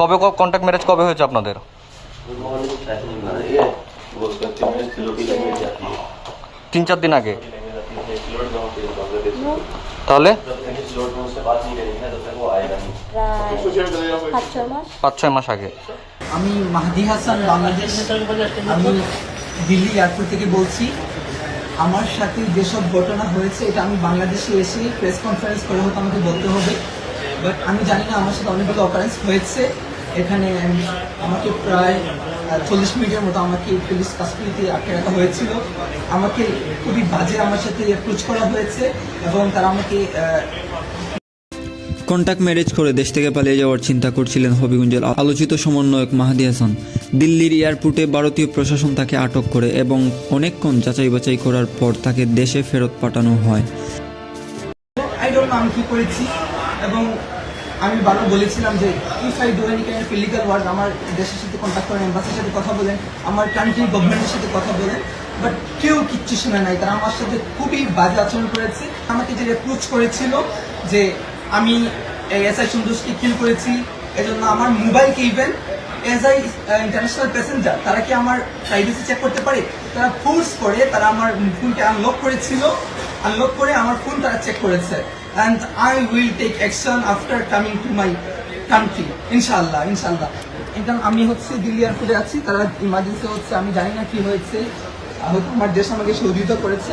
কবে contact marriage কবে হয়েছে আপনাদের? 3-4 দিন আগে। তাহলে 5-6 মাস আগে। আমি মাহদি হাসান, বাংলাদেশ। আমি দিল্লি এয়ারপোর্ট থেকে বলছি। আমার সাথে যেসব ঘটনা হয়েছে এটা আমি বাংলাদেশে এসে প্রেস কনফারেন্স করে হয়তো আমাকে বলতে হবে, বাট আমি জানি না আমার সাথে অনেকগুলো অকারেন্স হয়েছে এখানে। আমাকে প্রায় 40 মিনিটের মতো আমাকে পুলিশ কাস্টডিতে আটকে রাখা হয়েছিল। আমাকে খুবই বাজে আমার সাথে অ্যাপ্রোচ করা হয়েছে এবং তারা আমাকে কন্ট্যাক্ট ম্যারেজ করে দেশ থেকে পালিয়ে যাওয়ার চিন্তা করছিলেন হবিগঞ্জের আলোচিত সমন্বয়ক মাহদি হাসান। দিল্লির এয়ারপোর্টে ভারতীয় প্রশাসন তাকে আটক করে এবং অনেকক্ষণ যাচাই বাছাই করার পর তাকে দেশে ফেরত পাঠানো হয়। আমি কি করেছি এবং আমি বারবার বলেছিলাম যে if I do any kind of illegal work, আমার দেশের সাথে কন্ট্যাক্ট করেন, এম্বাসির সাথে কথা বলেন, আমার কান্ট্রি গভর্নমেন্টের সাথে কথা বলেন, বাট কেউ কিচ্ছু শোনে নাই। তারা আমার সাথে খুবই বাজে আচরণ করেছে। আমাকে যে অ্যাপ্রোচ করেছিল যে আমি এসআই সন্তোষকে কিল করেছি, এজন্য আমার মোবাইলকে even as I international passenger তারা কি আমার প্রাইভেসি চেক করতে পারে? তারা ফোর্স করে তারা আমার ফোনকে আনলক করেছিল, আনলক করে আমার ফোন তারা চেক করেছে। And I will take action after coming to my country, ইনশাআল্লাহ। এটা আমি দিল্লি এয়ারপোর্টে আছি, তারা ইমার্জেন্সি হচ্ছে, আমি জানি না কি হয়েছে, হয়তো আমার দেশ আমাকে সহযোগিতা করেছে।